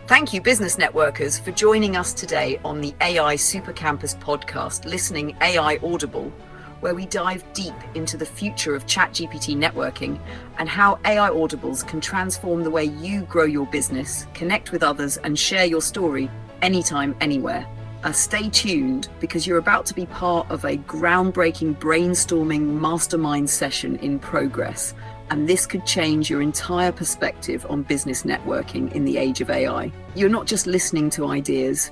Thank you, business networkers, for joining us today on the AI Super Campus podcast, Listening AI Audible, where we dive deep into the future of ChatGPT networking and how AI Audibles can transform the way you grow your business, connect with others, and share your story anytime, anywhere. Stay tuned, because you're about to be part of a groundbreaking brainstorming mastermind session in progress. And this could change your entire perspective on business networking in the age of AI. You're not just listening to ideas,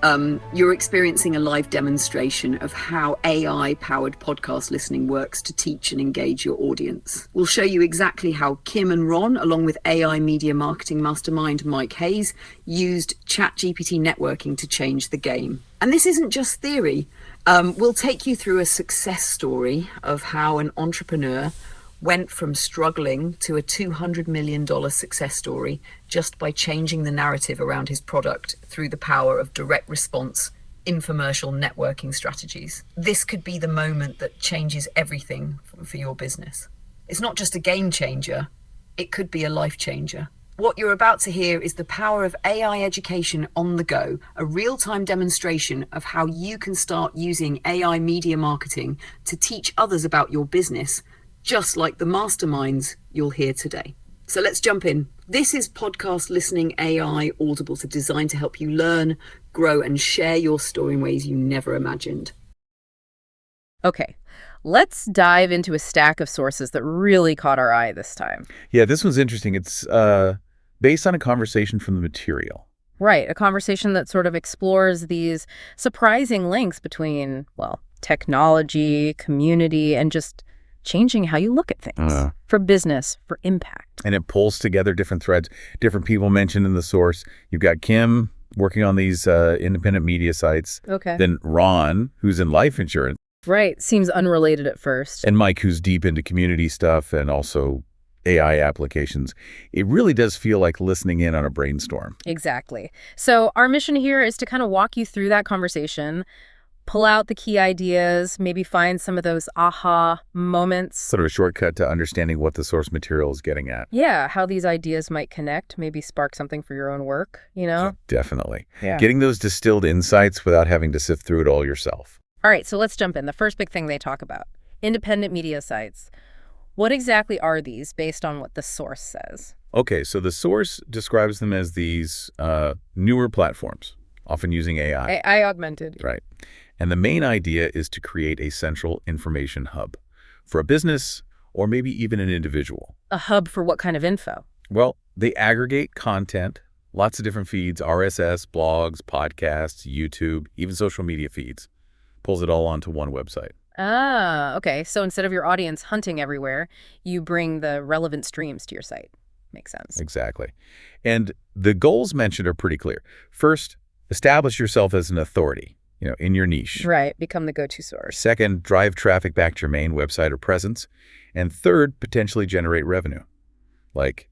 you're experiencing a live demonstration of how AI-powered podcast listening works to teach and engage your audience. We'll show you exactly how Kim and Ron, along with AI media marketing mastermind Mike Hayes, used ChatGPT networking to change the game. And this isn't just theory. We'll take you through a success story of how an entrepreneur went from struggling to a $200 million success story just by changing the narrative around his product through the power of direct response, infomercial networking strategies. This could be the moment that changes everything for your business. It's not just a game changer, it could be a life changer. What you're about to hear is the power of AI education on the go, a real-time demonstration of how you can start using AI media marketing to teach others about your business, just like the masterminds you'll hear today. So let's jump in. This is Podcast Listening AI Audibles, designed to help you learn, grow, and share your story in ways you never imagined. Okay, let's dive into a stack of sources that really caught our eye this time. Yeah, this one's interesting. It's based on a conversation from the material. Right, a conversation that sort of explores these surprising links between, well, technology, community, and just changing how you look at things for business, for impact. And it pulls together different threads, different people mentioned in the source. You've got Kim working on these independent media sites. Okay. Then Ron, who's in life insurance. Right. Seems unrelated at first. And Mike, who's deep into community stuff and also AI applications. It really does feel like listening in on a brainstorm. Exactly. So our mission here is to kind of walk you through that conversation, pull out the key ideas, maybe find some of those aha moments. Sort of a shortcut to understanding what the source material is getting at. Yeah, how these ideas might connect, maybe spark something for your own work, you know? Definitely. Yeah. Getting those distilled insights without having to sift through it all yourself. All right, so let's jump in. The first big thing they talk about, independent media sites. What exactly are these based on what the source says? Okay, so the source describes them as these newer platforms, often using AI. AI augmented. Right. And the main idea is to create a central information hub for a business or maybe even an individual. A hub for what kind of info? Well, they aggregate content, lots of different feeds, RSS, blogs, podcasts, YouTube, even social media feeds. Pulls it all onto one website. Ah, okay. So instead of your audience hunting everywhere, you bring the relevant streams to your site. Makes sense. Exactly. And the goals mentioned are pretty clear. First, establish yourself as an authority, in your niche. Right. Become the go-to source. Second, drive traffic back to your main website or presence. And third, potentially generate revenue, like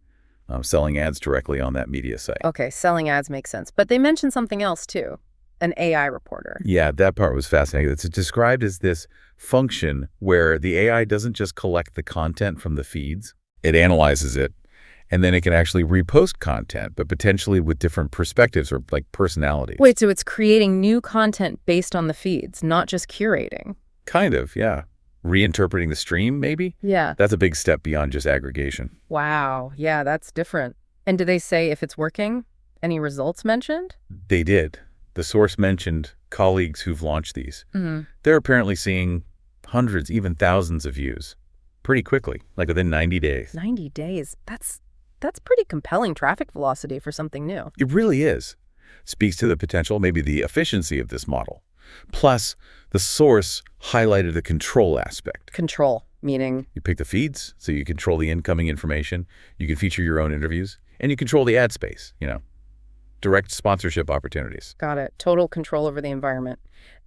selling ads directly on that media site. Okay, selling ads makes sense. But they mentioned something else too, an AI reporter. Yeah, that part was fascinating. It's described as this function where the AI doesn't just collect the content from the feeds, it analyzes it, and then it can actually repost content, but potentially with different perspectives or like personalities. Wait, so it's creating new content based on the feeds, not just curating? Kind of, yeah. Reinterpreting the stream, maybe? Yeah. That's a big step beyond just aggregation. Wow. Yeah, that's different. And do they say if it's working? Any results mentioned? They did. The source mentioned colleagues who've launched these. Mm-hmm. They're apparently seeing hundreds, even thousands of views pretty quickly, like within 90 days. 90 days. That's pretty compelling traffic velocity for something new. It really is. Speaks to the potential, maybe the efficiency of this model. Plus, the source highlighted the control aspect. Control, meaning? You pick the feeds, so you control the incoming information. You can feature your own interviews, and you control the ad space, direct sponsorship opportunities. Got it. Total control over the environment.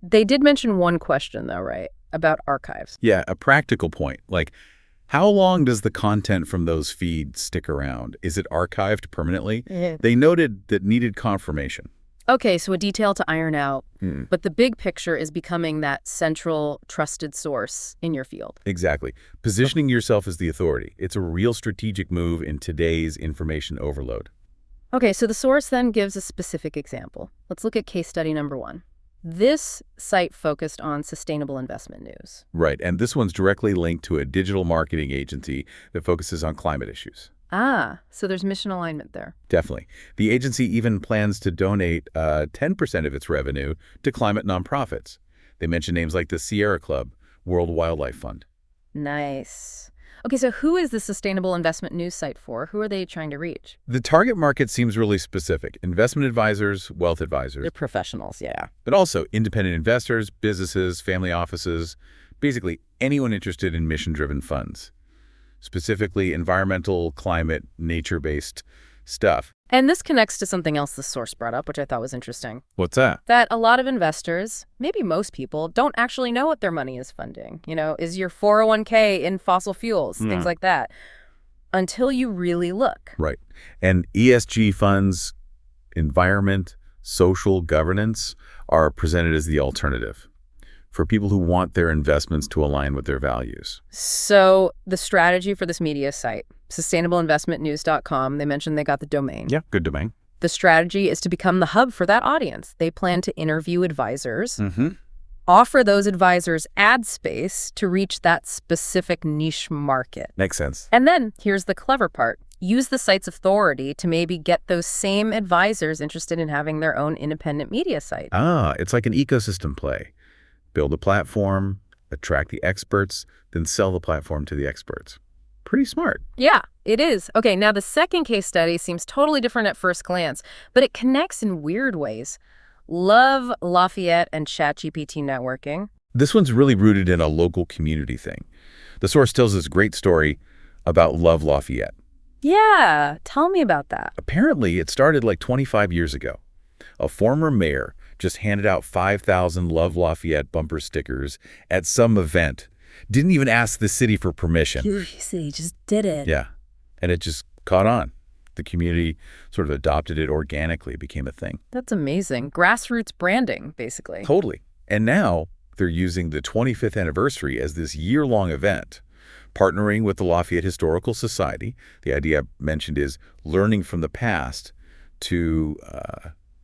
They did mention one question, though, right? About archives. Yeah, a practical point, like how long does the content from those feeds stick around? Is it archived permanently? Yeah. They noted that needed confirmation. Okay, so a detail to iron out, but the big picture is becoming that central trusted source in your field. Exactly. Positioning yourself as the authority. It's a real strategic move in today's information overload. Okay, so the source then gives a specific example. Let's look at case study number 1. This site focused on sustainable investment news. Right, and this one's directly linked to a digital marketing agency that focuses on climate issues. Ah, so there's mission alignment there. Definitely. The agency even plans to donate 10% of its revenue to climate nonprofits. They mention names like the Sierra Club, World Wildlife Fund. Nice. Okay, so who is the sustainable investment news site for? Who are they trying to reach? The target market seems really specific. Investment advisors, wealth advisors, They're professionals, yeah. but also independent investors, businesses, family offices, basically anyone interested in mission-driven funds, specifically environmental, climate, nature-based stuff. And this connects to something else the source brought up, which I thought was interesting. What's that? That a lot of investors, maybe most people, don't actually know what their money is funding. Is your 401k in fossil fuels, things like that, until you really look. Right. And ESG funds, environment, social governance are presented as the alternative for people who want their investments to align with their values. So the strategy for this media site, sustainableinvestmentnews.com, they mentioned they got the domain. Yeah, good domain. The strategy is to become the hub for that audience. They plan to interview advisors, offer those advisors ad space to reach that specific niche market. Makes sense. And then here's the clever part. Use the site's authority to maybe get those same advisors interested in having their own independent media site. Ah, it's like an ecosystem play. Build a platform, attract the experts, then sell the platform to the experts. Pretty smart. Yeah, it is. Okay, now the second case study seems totally different at first glance, but it connects in weird ways. Love Lafayette and ChatGPT networking. This one's really rooted in a local community thing. The source tells this great story about Love Lafayette. Yeah, tell me about that. Apparently, it started like 25 years ago. A former mayor just handed out 5,000 Love Lafayette bumper stickers at some event. Didn't even ask the city for permission. He just did it. Yeah, and it just caught on. The community sort of adopted it organically. It became a thing. That's amazing. Grassroots branding, basically. Totally. And now they're using the 25th anniversary as this year-long event, partnering with the Lafayette Historical Society. The idea I mentioned is learning from the past to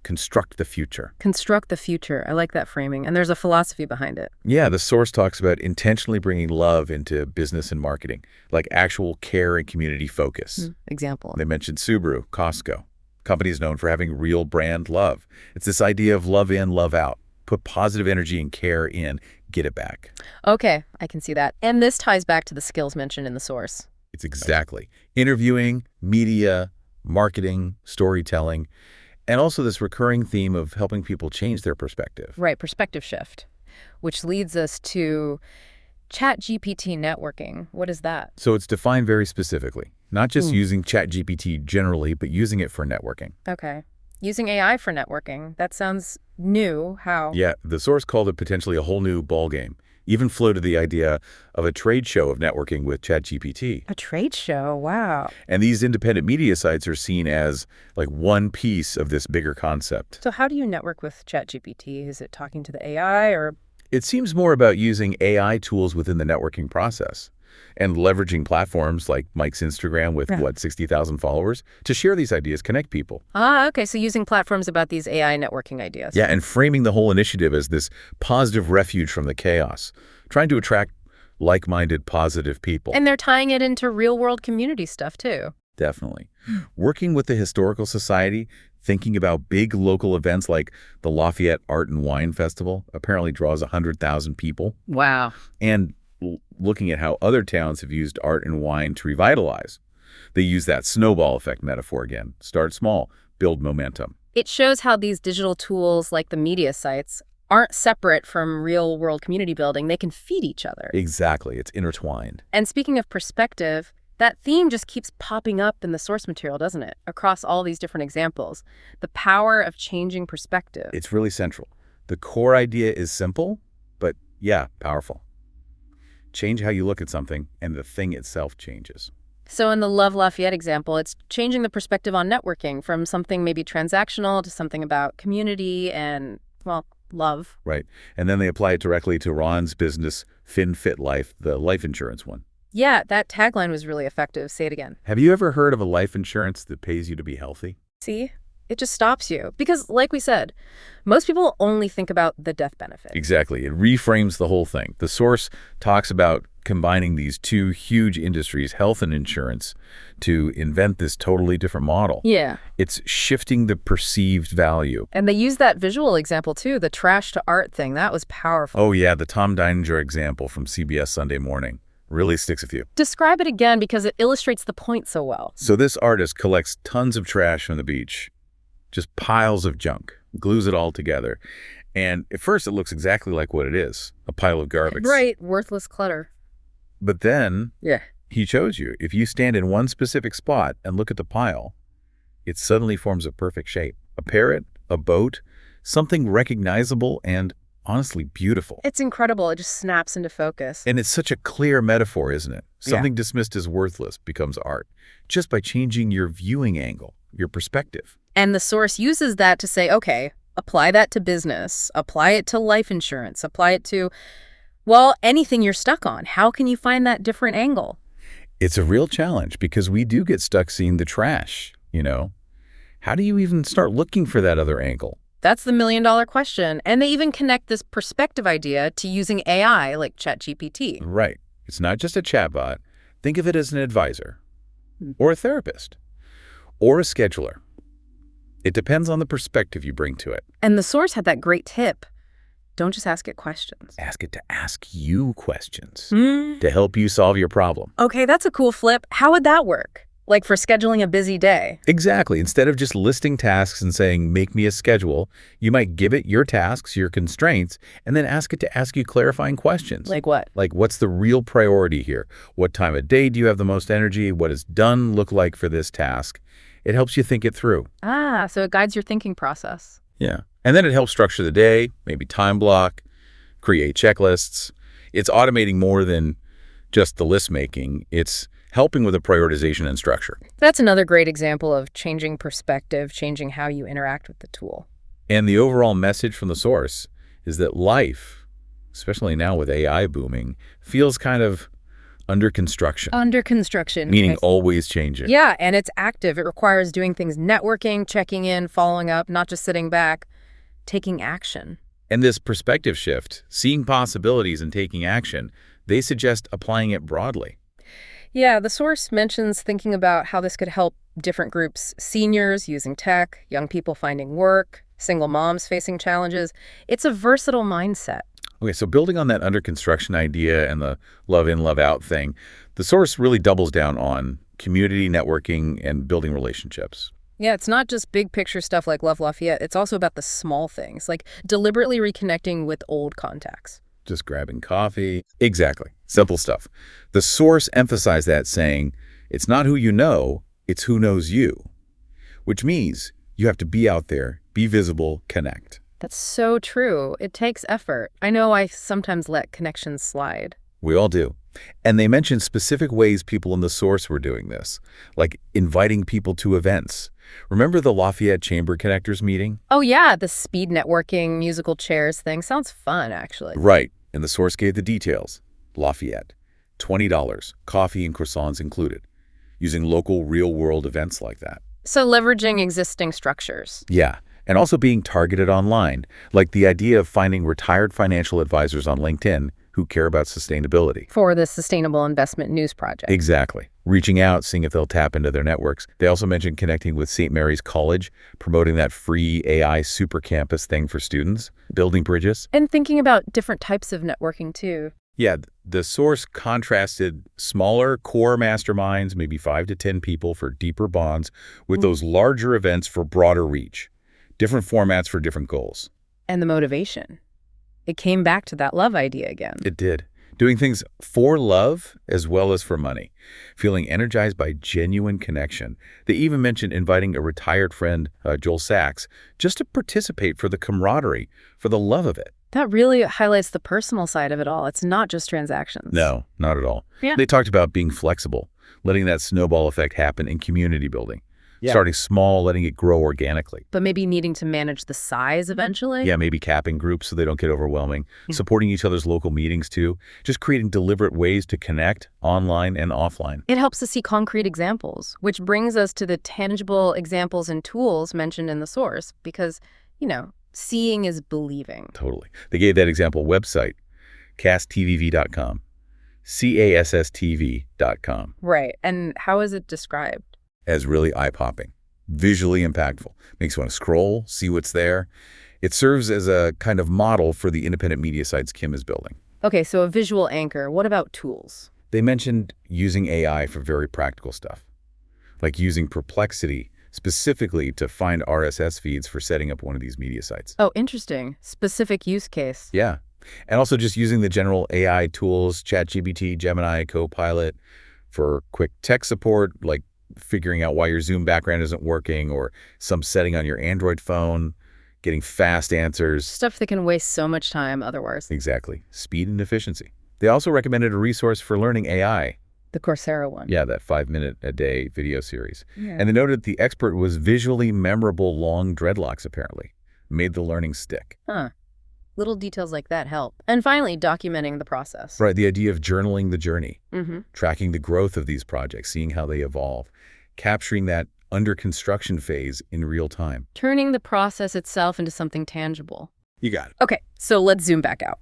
construct the future. Construct the future. I like that framing. And there's a philosophy behind it. Yeah, the source talks about intentionally bringing love into business and marketing, like actual care and community focus. Example. They mentioned Subaru, Costco, companies known for having real brand love. It's this idea of love in, love out. Put positive energy and care in, get it back. Okay, I can see that. And this ties back to the skills mentioned in the source. It's exactly. Interviewing, media, marketing, storytelling, and also this recurring theme of helping people change their perspective. Right, perspective shift, which leads us to ChatGPT networking. What is that? So it's defined very specifically, not just using ChatGPT generally, but using it for networking. Okay. Using AI for networking. That sounds new. How? Yeah, the source called it potentially a whole new ballgame. Even floated the idea of a trade show of networking with ChatGPT. A trade show? Wow. And these independent media sites are seen as like one piece of this bigger concept. So how do you network with ChatGPT? Is it talking to the AI or? It seems more about using AI tools within the networking process and leveraging platforms like Mike's Instagram with, 60,000 followers to share these ideas, connect people. Ah, okay. So using platforms about these AI networking ideas. Yeah, and framing the whole initiative as this positive refuge from the chaos, trying to attract like-minded, positive people. And they're tying it into real-world community stuff, too. Definitely. Working with the Historical Society, thinking about big local events like the Lafayette Art and Wine Festival, apparently draws 100,000 people. Wow. And looking at how other towns have used art and wine to revitalize. They use that snowball effect metaphor again. Start small, build momentum. It shows how these digital tools like the media sites aren't separate from real-world community building. They can feed each other. Exactly. It's intertwined. And speaking of perspective, that theme just keeps popping up in the source material, doesn't it? Across all these different examples. The power of changing perspective. It's really central. The core idea is simple, but yeah, powerful. Change how you look at something, and the thing itself changes. So in the Love Lafayette example, it's changing the perspective on networking from something maybe transactional to something about community and, well, love. Right. And then they apply it directly to Ron's business, FinFit Life, the life insurance one. Yeah, that tagline was really effective. Say it again. Have you ever heard of a life insurance that pays you to be healthy? See? It just stops you. Because, like we said, most people only think about the death benefit. Exactly. It reframes the whole thing. The source talks about combining these two huge industries, health and insurance, to invent this totally different model. Yeah. It's shifting the perceived value. And they use that visual example, too, the trash to art thing. That was powerful. Oh, yeah, the Tom Deininger example from CBS Sunday Morning really sticks with you. Describe it again because it illustrates the point so well. So this artist collects tons of trash from the beach, just piles of junk, glues it all together. And at first it looks exactly like what it is, a pile of garbage. Right, worthless clutter. But then Yeah. he shows you, if you stand in one specific spot and look at the pile, it suddenly forms a perfect shape. A parrot, a boat, something recognizable and honestly beautiful. It's incredible. It just snaps into focus. And it's such a clear metaphor, isn't it? Yeah. Something dismissed as worthless becomes art, just by changing your viewing angle, your perspective. And the source uses that to say, okay, apply that to business, apply it to life insurance, apply it to, well, anything you're stuck on. How can you find that different angle? It's a real challenge because we do get stuck seeing the trash, you know? How do you even start looking for that other angle? That's the million-dollar question. And they even connect this perspective idea to using AI like ChatGPT. Right. It's not just a chatbot. Think of it as an advisor or a therapist or a scheduler. It depends on the perspective you bring to it. And the source had that great tip. Don't just ask it questions. Ask it to ask you questions Hmm. to help you solve your problem. Okay, that's a cool flip. How would that work? Like for scheduling a busy day? Exactly. Instead of just listing tasks and saying, make me a schedule, you might give it your tasks, your constraints, and then ask it to ask you clarifying questions. Like what? Like, what's the real priority here? What time of day do you have the most energy? What does done look like for this task? It helps you think it through. Ah, so it guides your thinking process. Yeah. And then it helps structure the day, maybe time block, create checklists. It's automating more than just the list making. It's helping with the prioritization and structure. That's another great example of changing perspective, changing how you interact with the tool. And the overall message from the source is that life, especially now with AI booming, feels kind of under construction. Under construction. Meaning always changing. Yeah, and it's active. It requires doing things, networking, checking in, following up, not just sitting back, taking action. And this perspective shift, seeing possibilities and taking action, they suggest applying it broadly. Yeah, the source mentions thinking about how this could help different groups, seniors using tech, young people finding work, single moms facing challenges. It's a versatile mindset. Okay, so building on that under construction idea and the love in, love out thing, the source really doubles down on community networking and building relationships. Yeah, it's not just big picture stuff like Love Lafayette. It's also about the small things, like deliberately reconnecting with old contacts. Just grabbing coffee. Exactly. Simple stuff. The source emphasized that, saying, it's not who you know, it's who knows you, which means you have to be out there, be visible, connect. That's so true. It takes effort. I know I sometimes let connections slide. We all do. And they mentioned specific ways people in the source were doing this, like inviting people to events. Remember the Lafayette Chamber Connectors meeting? Oh yeah, the speed networking, musical chairs thing. Sounds fun, actually. Right. And the source gave the details. Lafayette, $20, coffee and croissants included, using local real-world events like that. So leveraging existing structures. Yeah. And also being targeted online, like the idea of finding retired financial advisors on LinkedIn who care about sustainability. For the Sustainable Investment News Project. Exactly. Reaching out, seeing if they'll tap into their networks. They also mentioned connecting with St. Mary's College, promoting that free AI super campus thing for students, building bridges. And thinking about different types of networking, too. Yeah, the source contrasted smaller core masterminds, maybe 5 to 10 people for deeper bonds, with those larger events for broader reach. Different formats for different goals. And the motivation. It came back to that love idea again. It did. Doing things for love as well as for money. Feeling energized by genuine connection. They even mentioned inviting a retired friend, Joel Sachs, just to participate for the camaraderie, for the love of it. That really highlights the personal side of it all. It's not just transactions. No, not at all. Yeah. They talked about being flexible, letting that snowball effect happen in community building. Starting small, letting it grow organically. But maybe needing to manage the size eventually? Yeah, maybe capping groups so they don't get overwhelming. Supporting each other's local meetings too. Just creating deliberate ways to connect online and offline. It helps to see concrete examples, which brings us to the tangible examples and tools mentioned in the source because, seeing is believing. Totally. They gave that example website, casttv.com. CASSTV.com. Right. And how is it described? As really eye-popping, visually impactful. Makes you want to scroll, see what's there. It serves as a kind of model for the independent media sites Kim is building. Okay, so a visual anchor. What about tools? They mentioned using AI for very practical stuff, like using Perplexity specifically to find RSS feeds for setting up one of these media sites. Oh, interesting. Specific use case. Yeah. And also just using the general AI tools, ChatGPT, Gemini, Copilot, for quick tech support, like figuring out why your Zoom background isn't working or some setting on your Android phone, getting fast answers. Stuff that can waste so much time otherwise. Exactly. Speed and efficiency. They also recommended a resource for learning AI. The Coursera one. Yeah, that 5-minute-a-day video series. Yeah. And they noted the expert was visually memorable long dreadlocks, apparently. Made the learning stick. Huh. Little details like that help. And finally, documenting the process. Right, the idea of journaling the journey, Mm-hmm. tracking the growth of these projects, seeing how they evolve, capturing that under construction phase in real time. Turning the process itself into something tangible. You got it. Okay, so let's zoom back out.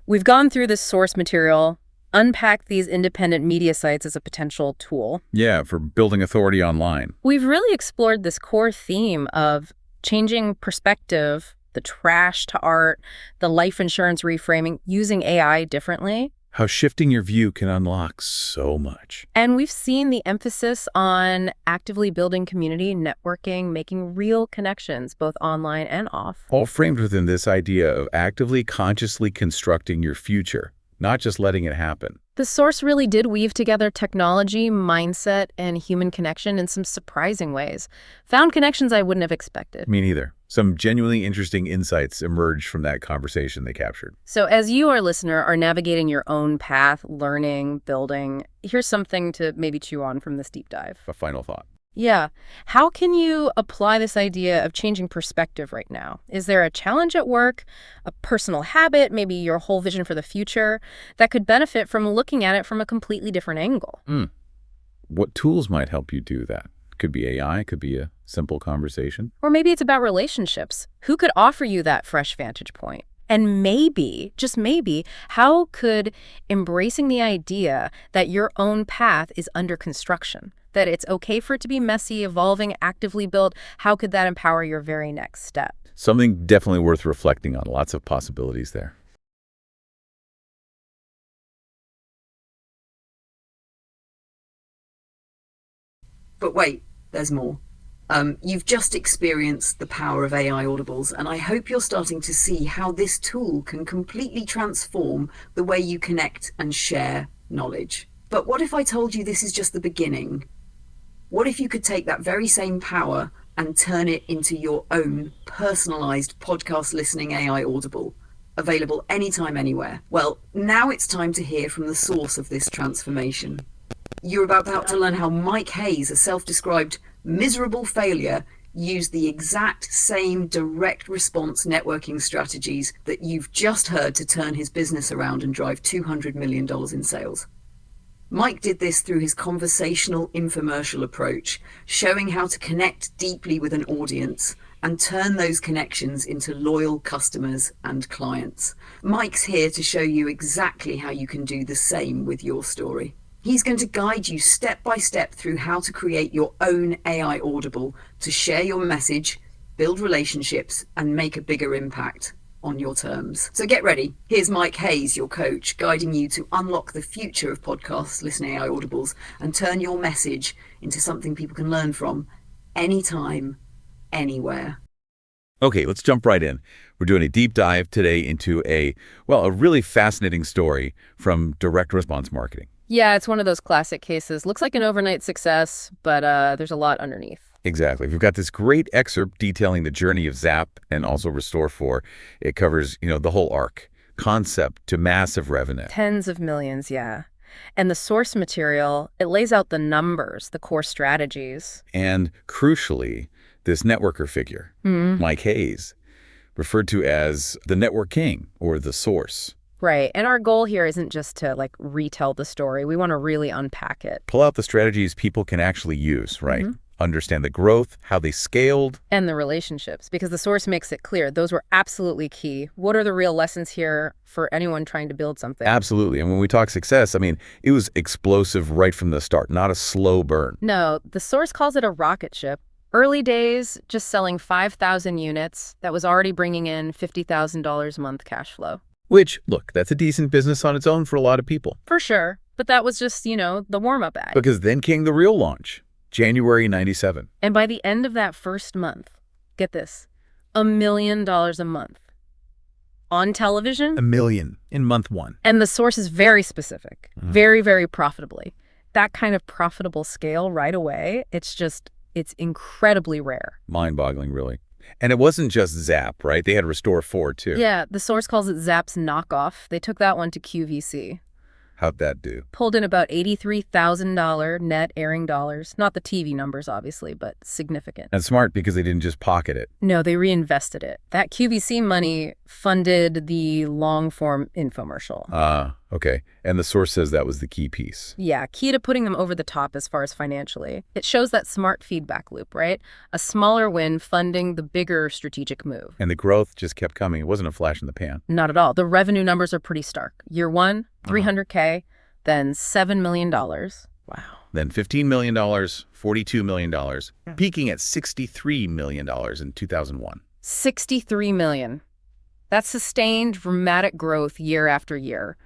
We've gone through this source material, unpacked these independent media sites as a potential tool. Yeah, for building authority online. We've really explored this core theme of changing perspective, the trash to art, the life insurance reframing, using AI differently. How shifting your view can unlock so much. And we've seen the emphasis on actively building community, networking, making real connections, both online and off. All framed within this idea of actively, consciously constructing your future, not just letting it happen. The source really did weave together technology, mindset, and human connection in some surprising ways. Found connections I wouldn't have expected. Me neither. Some genuinely interesting insights emerged from that conversation they captured. So as you, our listener, are navigating your own path, learning, building, here's something to maybe chew on from this deep dive. A final thought. Yeah. How can you apply this idea of changing perspective right now? Is there a challenge at work, a personal habit, maybe your whole vision for the future that could benefit from looking at it from a completely different angle? What tools might help you do that? Could be AI, could be a simple conversation. Or maybe it's about relationships. Who could offer you that fresh vantage point? And maybe, just maybe, how could embracing the idea that your own path is under construction, that it's okay for it to be messy, evolving, actively built, how could that empower your very next step? Something definitely worth reflecting on. Lots of possibilities there. But wait, there's more. You've just experienced the power of AI Audibles, and I hope you're starting to see how this tool can completely transform the way you connect and share knowledge. But what if I told you this is just the beginning? What if you could take that very same power and turn it into your own personalized podcast listening AI Audible, available anytime, anywhere? Well, now it's time to hear from the source of this transformation. You're about to learn how Mike Hayes, a self-described miserable failure, used the exact same direct response networking strategies that you've just heard to turn his business around and drive $200 million in sales. Mike did this through his conversational infomercial approach, showing how to connect deeply with an audience and turn those connections into loyal customers and clients. Mike's here to show you exactly how you can do the same with your story. He's going to guide you step by step through how to create your own AI Audible to share your message, build relationships, and make a bigger impact on your terms. So get ready. Here's Mike Hayes, your coach, guiding you to unlock the future of podcast listening AI Audibles and turn your message into something people can learn from anytime, anywhere. Okay, let's jump right in. We're doing a deep dive today into a really fascinating story from direct response marketing. Yeah, it's one of those classic cases. Looks like an overnight success, but there's a lot underneath. Exactly. We've got this great excerpt detailing the journey of Zap and also Restore4. It covers, the whole arc, concept to massive revenue. Tens of millions, yeah. And the source material, it lays out the numbers, the core strategies. And crucially, this networker figure, Mike Hayes, referred to as the network king or the source. Right. And our goal here isn't just to retell the story. We want to really unpack it. Pull out the strategies people can actually use, right? Understand the growth, how they scaled. And the relationships, because the source makes it clear. Those were absolutely key. What are the real lessons here for anyone trying to build something? Absolutely. And when we talk success, I mean, it was explosive right from the start, not a slow burn. No, the source calls it a rocket ship. Early days, just selling 5,000 units. That was already bringing in $50,000 a month cash flow. Which, look, that's a decent business on its own for a lot of people. For sure. But that was just, the warm-up act. Because then came the real launch, January 97. And by the end of that first month, get this, $1 million a month. On television? $1 million in month one. And the source is very specific, very, very profitably. That kind of profitable scale right away, it's incredibly rare. Mind-boggling, really. And it wasn't just Zap, right? They had Restore 4, too. Yeah, the source calls it Zap's knockoff. They took that one to QVC. How'd that do? Pulled in about $83,000 net airing dollars. Not the TV numbers, obviously, but significant. And smart because they didn't just pocket it. No, they reinvested it. That QVC money funded the long-form infomercial. Okay. And the source says that was the key piece. Yeah, key to putting them over the top as far as financially. It shows that smart feedback loop, right? A smaller win funding the bigger strategic move. And the growth just kept coming. It wasn't a flash in the pan. Not at all. The revenue numbers are pretty stark. Year one, $300K, then $7 million. Wow. Then $15 million, $42 million, peaking at $63 million in 2001. $63 million. That's sustained dramatic growth year after year.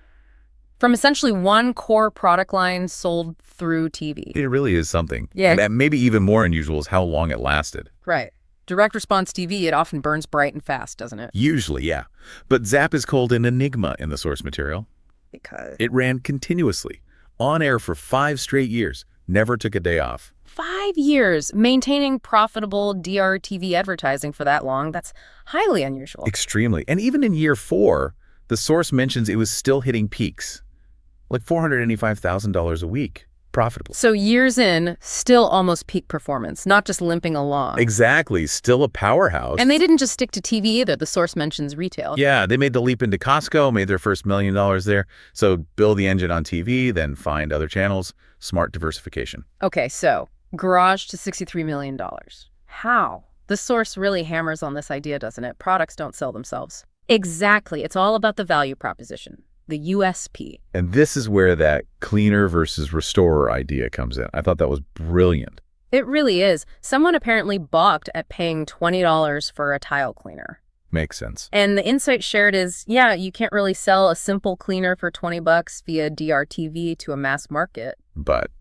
From essentially one core product line sold through TV. It really is something. Yeah. And maybe even more unusual is how long it lasted. Right. Direct response TV, it often burns bright and fast, doesn't it? Usually, yeah. But Zap is called an enigma in the source material. Because It ran continuously, on air for 5 straight years, never took a day off. 5 years maintaining profitable DRTV advertising for that long, that's highly unusual. Extremely. And even in year 4, the source mentions it was still hitting peaks, like $485,000 a week, profitable. So years in, still almost peak performance, not just limping along. Exactly. Still a powerhouse. And they didn't just stick to TV either. The source mentions retail. Yeah, they made the leap into Costco, made their first $1 million there. So build the engine on TV, then find other channels. Smart diversification. Okay, so garage to $63 million. How? The source really hammers on this idea, doesn't it? Products don't sell themselves. Exactly. It's all about the value proposition, the USP. And this is where that cleaner versus restorer idea comes in. I thought that was brilliant. It really is. Someone apparently balked at paying $20 for a tile cleaner. Makes sense. And the insight shared is, yeah, you can't really sell a simple cleaner for $20 via DRTV to a mass market. But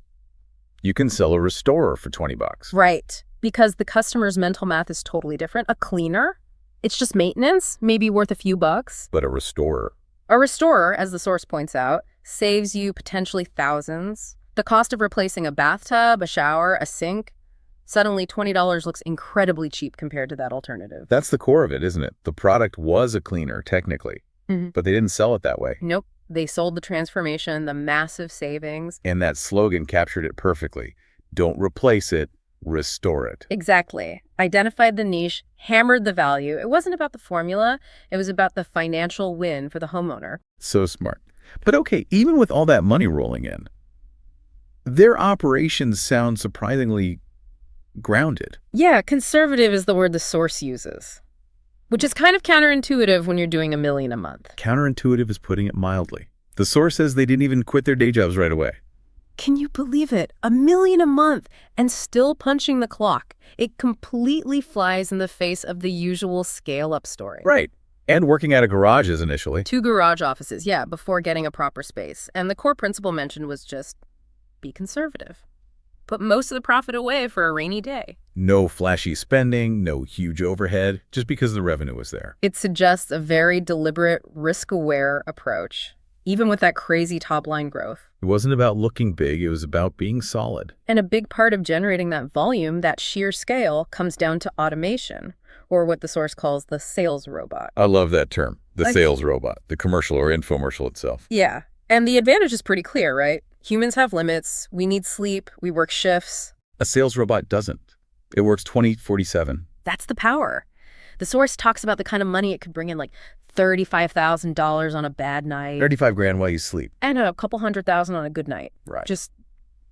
you can sell a restorer for $20. Right. Because the customer's mental math is totally different. A cleaner, it's just maintenance, maybe worth a few bucks. But a restorer. A restorer, as the source points out, saves you potentially thousands. The cost of replacing a bathtub, a shower, a sink, suddenly $20 looks incredibly cheap compared to that alternative. That's the core of it, isn't it? The product was a cleaner, technically, but they didn't sell it that way. Nope. They sold the transformation, the massive savings. And that slogan captured it perfectly. Don't replace it, restore it. Exactly. Identified the niche, hammered the value. It wasn't about the formula. It was about the financial win for the homeowner. So smart. But okay, even with all that money rolling in, their operations sound surprisingly grounded. Yeah, conservative is the word the source uses, which is kind of counterintuitive when you're doing $1 million a month. Counterintuitive is putting it mildly. The source says they didn't even quit their day jobs right away. Can you believe it? $1 million a month and still punching the clock. It completely flies in the face of the usual scale-up story. Right. And working out of garages initially. 2 garage offices, yeah, before getting a proper space. And the core principle mentioned was just be conservative. Put most of the profit away for a rainy day. No flashy spending, no huge overhead, just because the revenue was there. It suggests a very deliberate, risk-aware approach, even with that crazy top-line growth. It wasn't about looking big, it was about being solid. And a big part of generating that volume, that sheer scale, comes down to automation, or what the source calls the sales robot. I love that term, the sales robot, the commercial or infomercial itself. Yeah. And the advantage is pretty clear, right? Humans have limits. We need sleep. We work shifts. A sales robot doesn't. It works 20/47. That's the power. The source talks about the kind of money it could bring in, like $35,000 on a bad night. 35 grand while you sleep. And a couple $100,000 on a good night. Right. Just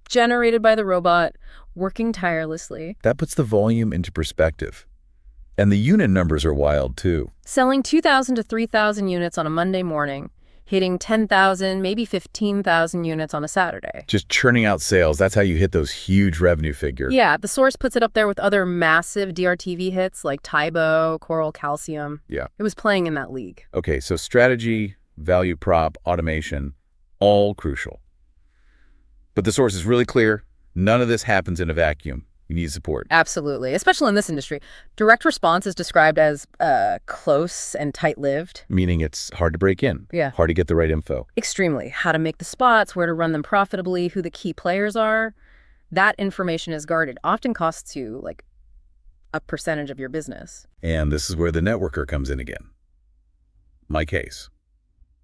generated by the robot, working tirelessly. That puts the volume into perspective. And the unit numbers are wild, too. Selling 2,000 to 3,000 units on a Monday morning, hitting 10,000, maybe 15,000 units on a Saturday. Just churning out sales. That's how you hit those huge revenue figures. Yeah, the source puts it up there with other massive DRTV hits like Tybo, Coral Calcium. Yeah. It was playing in that league. Okay, so strategy, value prop, automation, all crucial. But the source is really clear. None of this happens in a vacuum. You need support. Absolutely, especially in this industry. Direct response is described as close and tight-lived. Meaning it's hard to break in. Yeah. Hard to get the right info. Extremely. How to make the spots, where to run them profitably, who the key players are. That information is guarded. Often costs you like a percentage of your business. And this is where the networker comes in again. My case.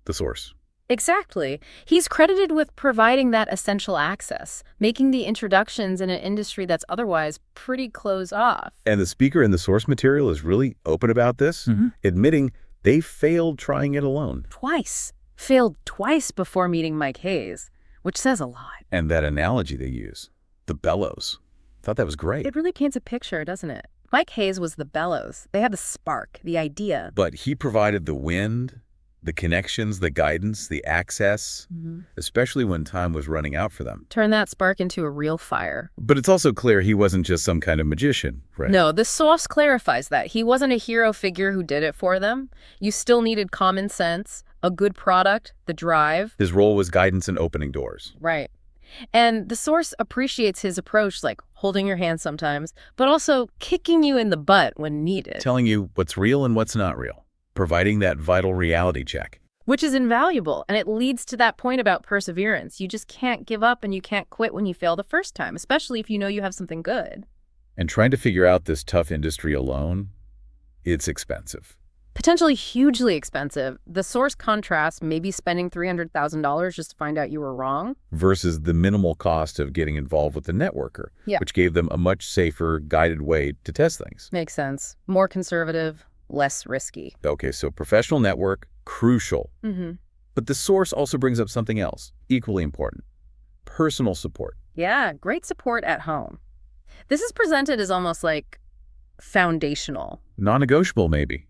The source. Exactly. He's credited with providing that essential access, making the introductions in an industry that's otherwise pretty closed off. And the speaker in the source material is really open about this, admitting they failed trying it alone. Twice. Failed twice before meeting Mike Hayes, which says a lot. And that analogy they use, the bellows. Thought that was great. It really paints a picture, doesn't it? Mike Hayes was the bellows. They had the spark, the idea. But he provided the wind, the connections, the guidance, the access, especially when time was running out for them. Turn that spark into a real fire. But it's also clear he wasn't just some kind of magician, right? No, the source clarifies that. He wasn't a hero figure who did it for them. You still needed common sense, a good product, the drive. His role was guidance and opening doors. Right. And the source appreciates his approach, like holding your hand sometimes, but also kicking you in the butt when needed. Telling you what's real and what's not real. Providing that vital reality check. Which is invaluable, and it leads to that point about perseverance. You just can't give up and you can't quit when you fail the first time, especially if you know you have something good. And trying to figure out this tough industry alone, it's expensive. Potentially hugely expensive. The source contrasts maybe spending $300,000 just to find out you were wrong. Versus the minimal cost of getting involved with the networker, Yeah. which gave them a much safer, guided way to test things. Makes sense. More conservative, less risky. Okay, so professional network, crucial. But the source also brings up something else, equally important. Personal support. Yeah, great support at home. This is presented as almost like foundational. Non-negotiable, maybe.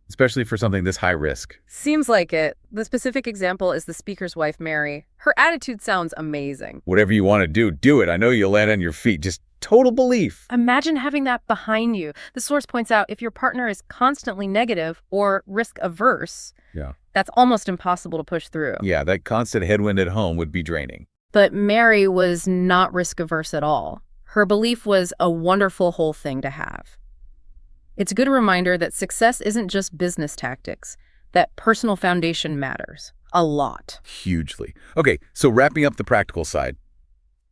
Especially for something this high risk. Seems like it. The specific example is the speaker's wife, Mary. Her attitude sounds amazing. Whatever you want to do it. I know you'll land on your feet. Just total belief. Imagine having that behind you. The source points out if your partner is constantly negative or risk averse, that's almost impossible to push through. Yeah, that constant headwind at home would be draining. But Mary was not risk averse at all. Her belief was a wonderful whole thing to have. It's a good reminder that success isn't just business tactics, that personal foundation matters a lot. Hugely. Okay, so wrapping up the practical side,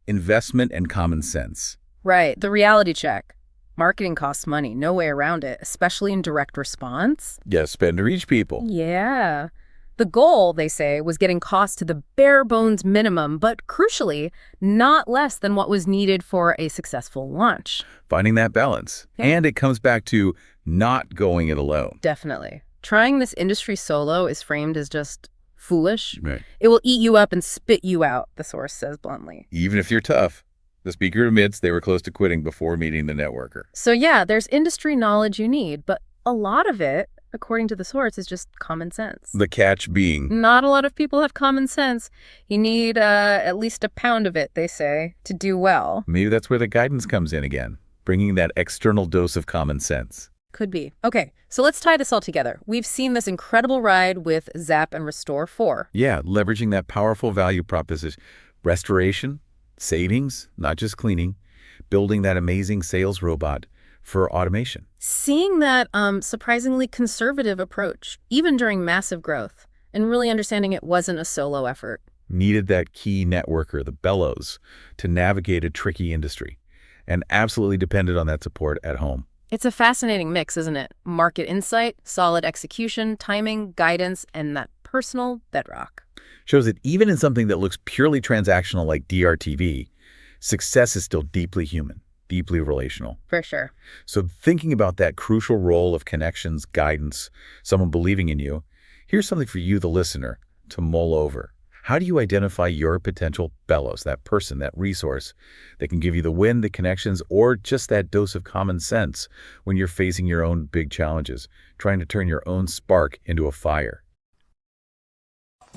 investment and common sense. Right, the reality check. Marketing costs money, no way around it, especially in direct response. Yes, spend to reach people. Yeah. The goal, they say, was getting costs to the bare bones minimum, but crucially, not less than what was needed for a successful launch. Finding that balance. Yeah. And it comes back to not going it alone. Definitely. Trying this industry solo is framed as just foolish. Right. It will eat you up and spit you out, the source says bluntly. Even if you're tough. The speaker admits they were close to quitting before meeting the networker. So yeah, there's industry knowledge you need, but a lot of it, according to the source, is just common sense. The catch being? Not a lot of people have common sense. You need at least a pound of it, they say, to do well. Maybe that's where the guidance comes in again, bringing that external dose of common sense. Could be. Okay, so let's tie this all together. We've seen this incredible ride with Zap and Restore 4. Yeah, leveraging that powerful value proposition. Restoration, savings, not just cleaning, building that amazing sales robot for automation. Seeing that surprisingly conservative approach, even during massive growth, and really understanding it wasn't a solo effort. Needed that key networker, the bellows, to navigate a tricky industry, and absolutely depended on that support at home. It's a fascinating mix, isn't it? Market insight, solid execution, timing, guidance, and that personal bedrock. shows that even in something that looks purely transactional like DRTV, success is still deeply human, deeply relational. For sure. So thinking about that crucial role of connections, guidance, someone believing in you, here's something for you, the listener, to mull over. How do you identify your potential bellows, that person, that resource that can give you the win, the connections, or just that dose of common sense when you're facing your own big challenges, trying to turn your own spark into a fire?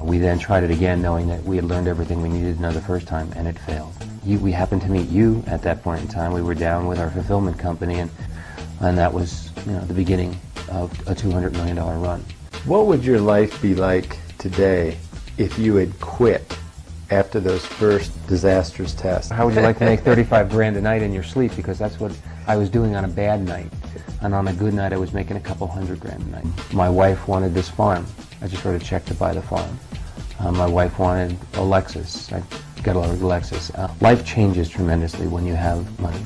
We then tried it again, knowing that we had learned everything we needed to know the first time, and it failed. We happened to meet you at that point in time. We were down with our fulfillment company, and that was, the beginning of a $200 million run. What would your life be like today if you had quit after those first disastrous tests? How would you like to make 35 grand a night in your sleep? Because that's what I was doing on a bad night. And on a good night, I was making a couple $100 grand a night. My wife wanted this farm. I just wrote a check to buy the farm. My wife wanted a Lexus. I got a Lexus. Life changes tremendously when you have money.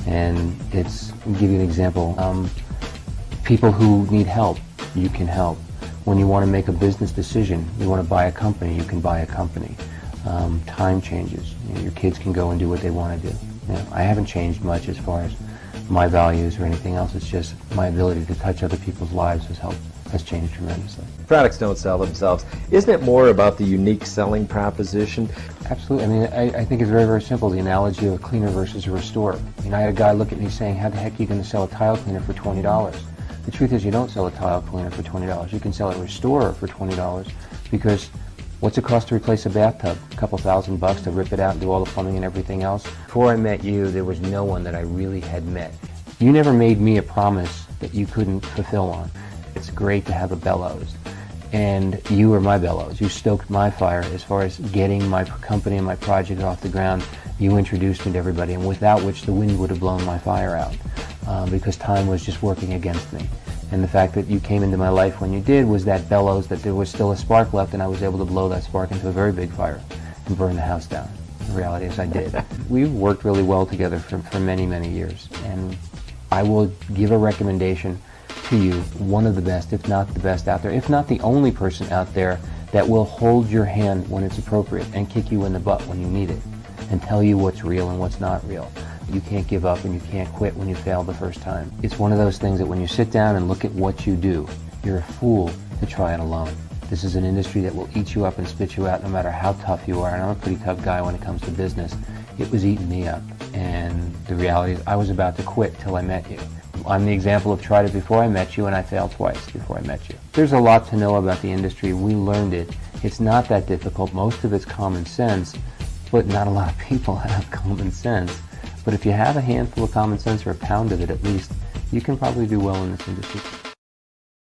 And I'll give you an example. People who need help, you can help. When you want to make a business decision, you want to buy a company, you can buy a company. Time changes. Your kids can go and do what they want to do. I haven't changed much as far as my values or anything else. It's just my ability to touch other people's lives has changed tremendously. Products don't sell themselves. Isn't it more about the unique selling proposition? Absolutely. I think it's very, very simple, the analogy of a cleaner versus a restorer. I had a guy look at me saying, how the heck are you going to sell a tile cleaner for $20? The truth is you don't sell a tile cleaner for $20. You can sell a restorer for $20 because what's it cost to replace a bathtub? A couple $1,000 to rip it out and do all the plumbing and everything else? Before I met you, there was no one that I really had met. You never made me a promise that you couldn't fulfill on. It's great to have a bellows. And you were my bellows. You stoked my fire as far as getting my company and my project off the ground. You introduced me to everybody, and without which the wind would have blown my fire out because time was just working against me. And the fact that you came into my life when you did was that bellows, that there was still a spark left, and I was able to blow that spark into a very big fire and burn the house down. The reality is I did. We've worked really well together for many, many years, and I will give a recommendation to you, one of the best, if not the best out there, if not the only person out there that will hold your hand when it's appropriate and kick you in the butt when you need it and tell you what's real and what's not real. You can't give up and you can't quit when you fail the first time. It's one of those things that when you sit down and look at what you do, you're a fool to try it alone. This is an industry that will eat you up and spit you out no matter how tough you are, and I'm a pretty tough guy when it comes to business. It was eating me up, and the reality is I was about to quit till I met you. I'm the example of tried it before I met you, and I failed twice before I met you. There's a lot to know about the industry. We learned it. It's not that difficult. Most of it's common sense, but not a lot of people have common sense. But if you have a handful of common sense, or a pound of it at least, you can probably do well in this industry.